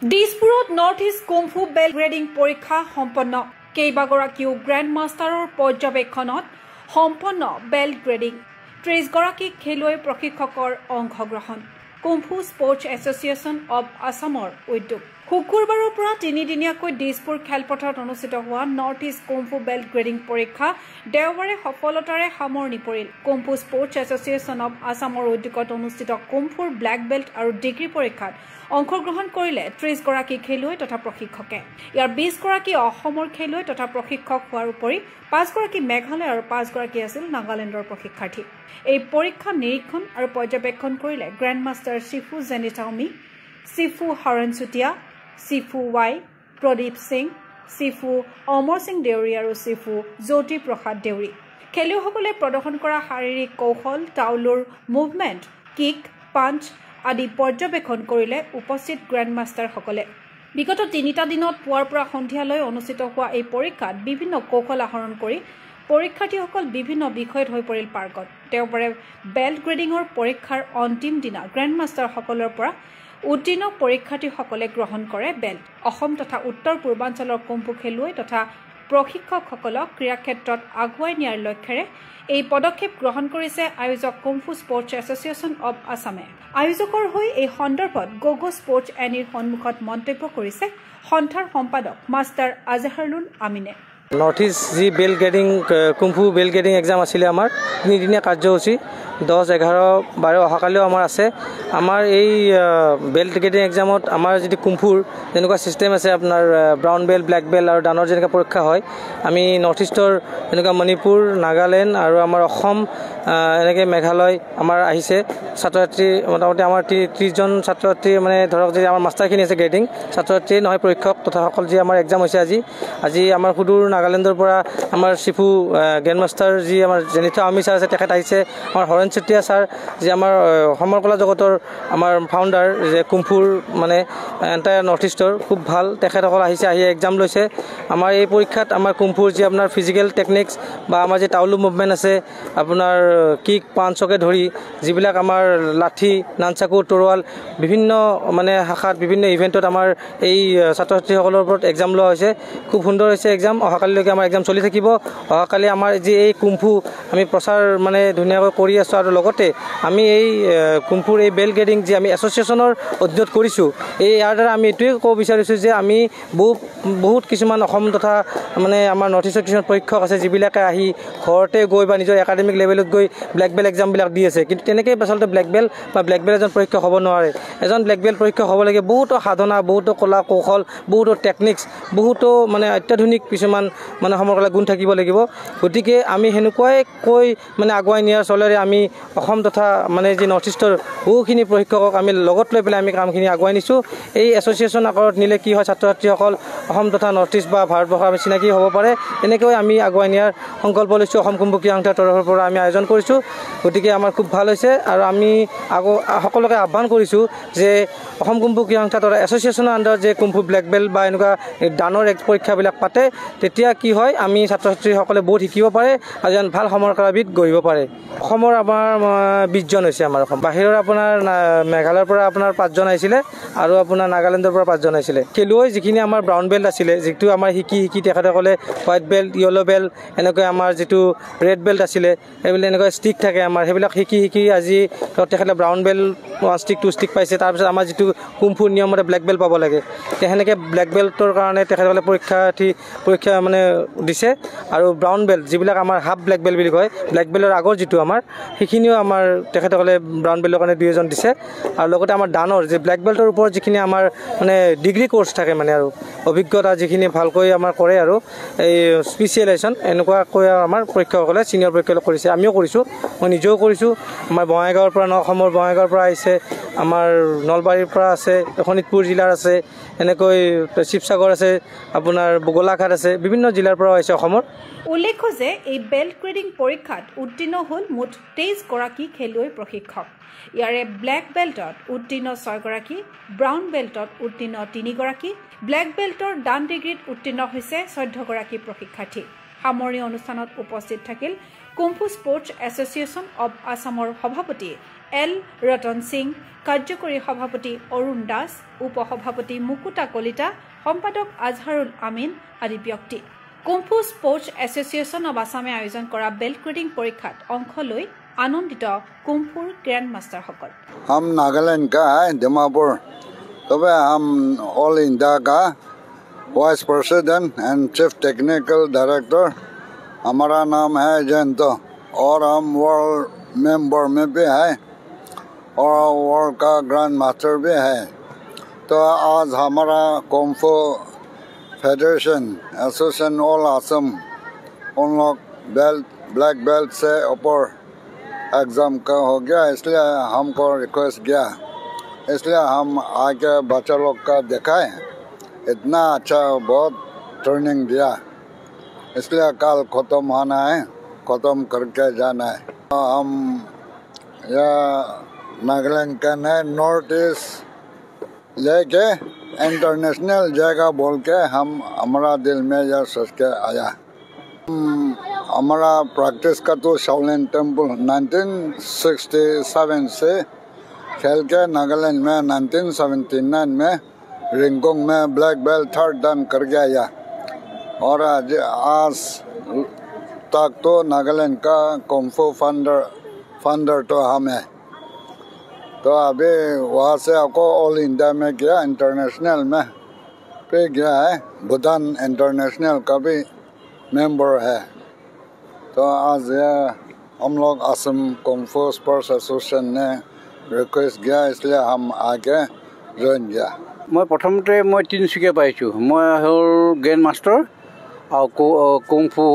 দিছপুৰত north east kung fu belt grading পৰীক্ষা সম্পন্ন কেইবাগৰাকীও গ্ৰেণ্ড মাষ্টাৰৰ পৰ্যবেক্ষণত সম্পন্ন বেল্ট গ্ৰেডিং 30 গৰাকী খেলুৱৈ প্ৰশিক্ষকৰ অংশগ্ৰহণ কুম্ফু স্পৰ্টছ এছ'চিয়েশ্যন অৱ আছামৰ উদ্যোগ শুকুৰবাৰৰ পৰা 3 দিনীয়াকৈ দিছপুৰ খেলপথাৰত অনুষ্ঠিত হোৱা north east kung fu belt grading পৰীক্ষা দেওবাৰে সফলতাৰে সামৰণি পৰিল কুম্ফু স্পৰ্টছ এছ'চিয়েশ্যন অৱ আছামৰ উদ্যোগত অনুষ্ঠিত কুম্ফুৰ ব্লেক বেল্ট আৰু ডিগ্ৰী পৰীক্ষাত অংশগ্ৰহণ কৰিলে 30 গৰাকী খেলুৱৈ তথা প্ৰশিক্ষকে ইয়াৰ 20 গৰাকী অসমৰ খেলুৱৈ তথা প্ৰশিক্ষক হোৱাৰ উপৰি 5 গৰাকী মেঘালয় আৰু 5 গৰাকী আছিল নাগালেণ্ডৰ প্ৰশিক্ষাৰ্থী এই পৰীক্ষা নিৰীক্ষণ আৰু পৰ্যবেক্ষণ কৰিলে গ্ৰেণ্ড মাষ্টাৰ শিফু জেনিটাউমি Shifu Haran Chutia Shifu Y Pradeep Singh Shifu Amar Singh Deori আৰু শিফু জ্যোতি প্ৰসাদ দেউৰী খেলুৱৈসকলে প্ৰদৰ্শন কৰা শাৰীৰিক কৌশল টাউলৰ মুভমেণ্ট কিক পাঞ্চ আদি পৰ্যবেক্ষণ কৰিলে উপস্থিত গ্ৰেণ্ড মাষ্টাৰসকলে বিগত 3টা দিনত পুৱাৰ পৰা সন্ধিয়ালৈ অনুষ্ঠিত হোৱা এই পৰীক্ষাত বিভিন্ন কৌশল আহৰণ কৰি পৰীক্ষাৰ্থীসকল বিভিন্ন বিষয়ত হৈ পৰিল পাৰ্গত দেওবাৰে বেল্ট গ্ৰেডিঙৰ পৰীক্ষাৰ অন্তিম দিনা গ্ৰেণ্ড মাষ্টাৰসকলৰ পৰা উত্তীৰ্ণ পৰীক্ষাৰ্থীসকলে গ্ৰহণ কৰে বেল্ট অসম তথা উত্তৰ পূৰ্বাঞ্চলৰ কুম্ফু খেলুৱৈ তথা প্ৰশিক্ষকসকলক ক্ৰীড়া ক্ষেত্ৰত আগুৱাই নিয়াৰ লক্ষ্যৰে এই পদক্ষেপ গ্ৰহণ কৰিছে আয়োজক কুম্ফু স্পৰ্টছ এছ'চিয়েশ্যন অৱ আছামে আয়োজকৰ হৈ এই সন্দৰ্ভত গগো স্পৰ্টছ এনিৰ সন্মুখত মন্তব্য কৰিছে সন্থাৰ সম্পাদক মাষ্টাৰ আজহাৰুল আমিনে নৰ্থ ইষ্ট যি belt grading kung fu belt grading exam আছিলে আমাৰ 3 দিনীয়া কাৰ্যসূচী 10, 11, 12 অহাকালিও আমাৰ আছে আমাৰ এই বেল্ট গ্ৰেডিং এক্সামত আমাৰ যদি কুম্ফুৰ যেনেকুৱা চিষ্টেম আছে আপোনাৰ ব্ৰাউন বেল্ট ব্লেক বেল্ট আৰু ডানৰ যেনেকুৱা পৰীক্ষা হয় আমি নৰ্থ ইষ্টৰ যেনেকুৱা মণিপুৰ নাগালেণ্ড আৰু আমাৰ অসম এনেকৈ মেঘালয় আমাৰ আহিছে ছাত্ৰ ছাত্ৰী মোটামুটি আমাৰ 30 জন ছাত্ৰ ছাত্ৰী মানে ধৰক যে আমাৰ মাষ্টাৰখিনি আছে গ্ৰেডিং ছাত্ৰ ছাত্ৰী নহয় পৰীক্ষক তথা সকল যি আমাৰ এক্সাম হৈছে আজি আমাৰ সুদূৰ নাগালেণ্ডৰ পৰা আমাৰ শিফু গ্ৰেণ্ড মাষ্টাৰ যি আমাৰ জেনিথা আমি ছাৰ আছে তেখেত আহিছে আমাৰ হৰণ চেতিয়া ছাৰ যি আমাৰ সমৰ কলা জগতৰ আমাৰ ফাউণ্ডাৰ যে কুম্ফুৰ মানে এণ্টায়াৰ নৰ্থ ইষ্টৰ খুব ভাল তেখেতসকল আহিছে আহি এক্সাম লৈছে আমাৰ এই পৰীক্ষাত আমাৰ কুম্ফুৰ যি আপোনাৰ ফিজিকেল টেকনিক্স বা আমাৰ যি টাউলু মুভমেণ্ট আছে আপোনাৰ কিক পাঞ্চকে ধৰি যিবিলাক আমাৰ লাঠি নানচাকু তৰোৱাল বিভিন্ন মানে শাখাত বিভিন্ন ইভেণ্টত আমাৰ এই ছাত্ৰ ছাত্ৰীসকলৰ ওপৰত এক্সাম লোৱা হৈছে খুব সুন্দৰ হৈছে এক্সাম অহাকালিলৈকে আমাৰ এক্সাম চলি থাকিব অহাকালি আমাৰ যি এই কুম্ফু আমি প্ৰচাৰ মানে ধুনীয়াকৈ কৰি আছোঁ আৰু লগতে আমি এই কুম্ফুৰ এই বেল্ট গ্ৰেডিং যি আমি এছ'চিয়েশ্যনৰ অধীনত কৰিছোঁ ইয়াৰ দ্বাৰা আমি এইটোৱে ক'ব বিচাৰিছোঁ যে আমি বহুত কিছুমান অসম তথা মানে আমাৰ নৰ্থ ইষ্টৰ কিছুমান পৰীক্ষক আছে যিবিলাকে আহি ঘৰতে গৈ বা নিজৰ একাডেমিক লেভেলত গৈ ব্লেক বেল্ট এক্সামবিলাক দি আছে কিন্তু তেনেকৈ আচলতে ব্লেক বেল্ট বা ব্লেক বেল্ট এজন পৰীক্ষক হ'ব নোৱাৰে এজন ব্লেক বেল্ট পৰীক্ষক হ'ব লাগে বহুতো সাধনা বহুতো কলা কৌশল বহুতো টেকনিক্স বহুতো মানে অত্যাধুনিক কিছুমান মানে সমগ্ৰ গুণ থাকিব লাগিব গতিকে আমি সেনেকুৱাই কৈ মানে আগুৱাই নিয়াৰ চলেৰে আমি অসম তথা মানে যি নৰ্থ ইষ্টৰ বহুখিনি প্ৰশিক্ষকক আমি লগত লৈ পেলাই আমি কামখিনি আগুৱাই নিছোঁ এই এছ'চিয়েশ্যন আকাৰত নিলে কি হয় ছাত্ৰ ছাত্ৰীসকল অসম তথা নৰ্থ ইষ্ট বা ভাৰতবৰ্ষৰ আমি চিনাকি হ'ব পাৰে এনেকৈ আমি আগুৱাই নিয়াৰ সংকল্প লৈছোঁ অসম কুম্ফু ক্ৰীড়া সন্থাৰ তৰফৰ পৰা আমি আয়োজন কৰিছোঁ গতিকে আমাৰ খুব ভাল হৈছে আৰু আমি সকলোকে আহ্বান কৰিছোঁ যে অসম কুম্ফু ক্ৰীড়া সন্থা তথা এছ'চিয়েশ্যনৰ আণ্ডাৰত যে কুম্ফু ব্লেক বেল্ট বা এনেকুৱা ডানৰ পৰীক্ষাবিলাক পাতে তেতিয়া কি হয় আমি ছাত্ৰ ছাত্ৰীসকলে বহুত শিকিব পাৰে আৰু এজন ভাল সমৰ ক্ৰীড়াবিদ গঢ়িব পাৰে অসমৰ আমাৰ 20 জন হৈছে আমাৰ অসম বাহিৰৰ আপোনাৰ মেঘালয়ৰ পৰা আপোনাৰ 5 জন আহিছিলে আৰু আপোনাৰ নাগালেণ্ডৰ পৰা 5 জন আহিছিলে খেলুৱৈ যিখিনি আমাৰ ব্ৰাউন বেল্ট আছিলে যিটো আমাৰ শিকি তেখেতসকলে হোৱাইট বেল্ট য়েল্ল' বেল্ট এনেকৈ আমাৰ যিটো ৰেড বেল্ট আছিলে সেইবিলাক এনেকৈ ষ্টিক থাকে আমাৰ সেইবিলাক শিকি আজি তেখেতে ব্ৰাউন বেল্ট 1 ষ্টিক 2 ষ্টিক পাইছে তাৰপিছত আমাৰ যিটো কুম্ফুৰ নিয়মতে ব্লেক বেল্ট পাব লাগে সেনেকৈ ব্লেক বেল্টৰ কাৰণে তেখেতসকলে পৰীক্ষা মানে দিছে আৰু ব্ৰাউন বেল্ট যিবিলাক আমাৰ হাফ ব্লেক বেল্ট বুলি কয় ব্লেক বেল্টৰ আগৰ যিটো আমাৰ সেইখিনিও আমাৰ তেখেতসকলে ব্ৰাউন বেল্টৰ কাৰণে 2 জন দিছে আৰু লগতে আমাৰ ডানৰ যে ব্লেক বেল্টৰ ওপৰত যিখিনি আমাৰ মানে ডিগ্ৰী কোৰ্চ থাকে মানে আৰু অভিজ্ঞতা যিখিনি ভালকৈ আমাৰ কৰে আৰু এই স্পেচিয়েলাইজেশ্যন এনেকুৱাকৈ আমাৰ পৰীক্ষকসকলে ছিনিয়ৰ পৰীক্ষক কৰিছে আমিও কৰিছোঁ মই নিজেও কৰিছোঁ আমাৰ বঙাইগাঁৱৰ পৰা অসমৰ বঙাইগাঁৱৰ পৰা আহিছে আমাৰ নলবাৰীৰ পৰা আছে শোণিতপুৰ জিলাৰ আছে এনেকৈ শিৱসাগৰ আছে আপোনাৰ গোলাঘাট আছে বিভিন্ন জিলাৰ পৰা আহিছে অসমৰ উল্লেখ্য যে এই বেল্ট গ্ৰেডিং পৰীক্ষাত উত্তীৰ্ণ হ'ল মুঠ 23 গৰাকী খেলুৱৈ প্ৰশিক্ষক ইয়াৰে ব্লেক বেল্টত উত্তীৰ্ণ 6 গৰাকী ব্ৰাউন বেল্টত উত্তীৰ্ণ 3 গৰাকী ব্লেক বেল্টৰ ডান ডিগ্ৰীত উত্তীৰ্ণ হৈছে 14 গৰাকী প্ৰশিক্ষাৰ্থী সামৰণি অনুষ্ঠানত উপস্থিত থাকিল কুম্ফু স্পৰ্টছ এছ'চিয়েশ্যন অৱ আছামৰ সভাপতি এল ৰতন সিং, কাৰ্যকৰী সভাপতি অৰুণ দাস, উপসভাপতি মুকুতা কলিতা, সম্পাদক আজহাৰুল আমিন আদি ব্যক্তি। কুম্ফু স্পৰ্টছ এছ'চিয়েশ্যন অৱ আছামে আয়োজন কৰা বেল্ট গ্ৰেডিং পৰীক্ষাত অংশ লৈ আনন্দিত কুম্ফুৰ গ্ৰেণ্ড মাষ্টাৰসকল। हम नागालैंड का है दिमापुर, तबे हम ऑल इंडिया का vice president and chief technical director. हमारा नाम है जयंतो और हम वर्ल्ड मेंबर में भी है और वर्ल्ड का ग्रैंड मास्टर भी है। तो आज हमारा kung fu federation association all Assam उन लोग ब्लैक बेल्ट से ऊपर एग्ज़ाम का हो गया, इसलिए हमको रिक्वेस्ट किया, इसलिए हम आके बच्चा लोग का दिखाए, इतना अच्छा बहुत ट्रेनिंग दिया, इसलिए कल ख़त्म होना है, ख़त्म करके जाना है। हम यह नागालैंड का है नॉर्थ ईस्ट लेके इंटरनेशनल जगह बोल के हम हमारा दिल में यह सोच के आया। हमारा प्रैक्टिस का तो शाओलिन टेम्पल 1967 से खेल के नागालैंड में 1979 में रिंगकोंग में ब्लैक बेल्ट थर्ड डन कर गया और आज तक तो नागालैंड का कुम्फू फंडर तो हम है। तो अभी वहाँ से आपको ऑल इंडिया में गया, इंटरनेशनल में पे गया है, भूटान इंटरनेशनल का भी मेंबर है। तो आज हम लोग असम कुम्फू स्पोर्ट्स एसोसिएशन ने रिक्वेस्ट किया, इसलिए हम आके जॉइन किया। मैं प्रथमते मैं तिनसुकिया पाइछु, मैं हल ग्रैंड मास्टर और kung fu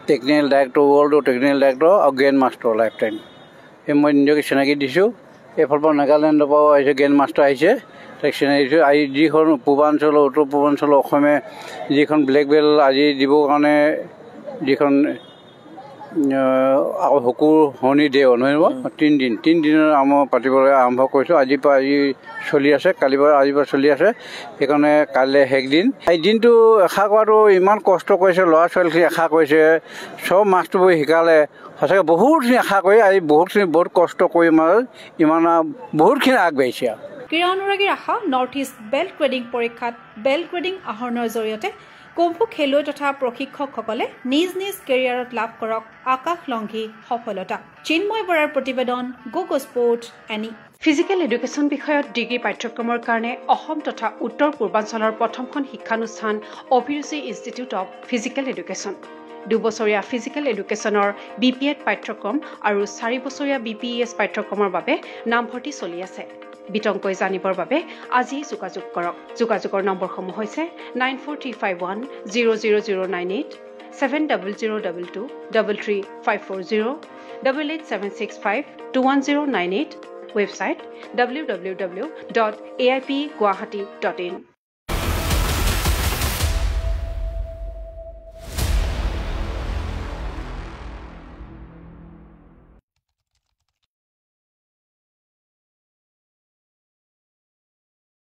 technical director, world technical director और ग्रैंड मास्टर लाइफ टाइम। ये मैं निजे चिनाकी दिसो, एफाल नागालैंड ग्रैंड मास्टर आइसे ताक चिनाकी दिसो। आज जिखन पूर्वांचल उत्तर पूर्वांचल जिखन ब्लैक बेल्ट आज दिबर कारण जिखन हकुर हनी दे নহয় 3 দিনৰ আমাৰ পাতিবলৈ আৰম্ভ কৰিছোঁ। আজিৰ পৰা আজি চলি আছে, কালিৰ পৰা আজিৰ পৰা চলি আছে, সেইকাৰণে কাইলৈ শেষ দিন। এই দিনটো আশা কৰাটো ইমান কষ্ট কৰিছে, ল'ৰা ছোৱালীখিনি আশা কৰিছে, চব মাষ্টৰবোৰ শিকালে, সঁচাকৈ বহুতখিনি আশা কৰি আজি বহুত কষ্ট কৰি ইমান বহুতখিনি আগবাঢ়িছে। ক্ৰীড়া অনুৰাগীৰ আশা নৰ্থ ইষ্ট বেল্ট গ্ৰেডিং পৰীক্ষাত বেল্ট গ্ৰেডিং আহৰণৰ জৰিয়তে কুম্ফু খেলুৱৈ তথা প্ৰশিক্ষকসকলে নিজ নিজ কেৰিয়াৰত লাভ কৰক আকাশলংঘী সফলতা। চিন্ময় বৰাৰ প্ৰতিবেদন, গোগো স্পৰ্টছ এনি। ফিজিকেল এডুকেশ্যন বিষয়ত ডিগ্ৰী পাঠ্যক্ৰমৰ কাৰণে অসম তথা উত্তৰ পূৰ্বাঞ্চলৰ প্ৰথমখন শিক্ষানুষ্ঠান অভিৰুচি ইনষ্টিটিউট অৱ ফিজিকেল এডুকেশ্যন। 2 বছৰীয়া ফিজিকেল এডুকেশ্যনৰ BPEd পাঠ্যক্ৰম আৰু 4 বছৰীয়া BPES পাঠ্যক্ৰমৰ বাবে নামভৰ্তি চলি আছে। বিতংকৈ জানিবৰ বাবে আজি যোগাযোগ কৰক। যোগাযোগৰ নম্বৰসমূহ হৈছে 9435100098, 700222 33540, 88765210998, ৱেবছাইট www.aipguwahati.in।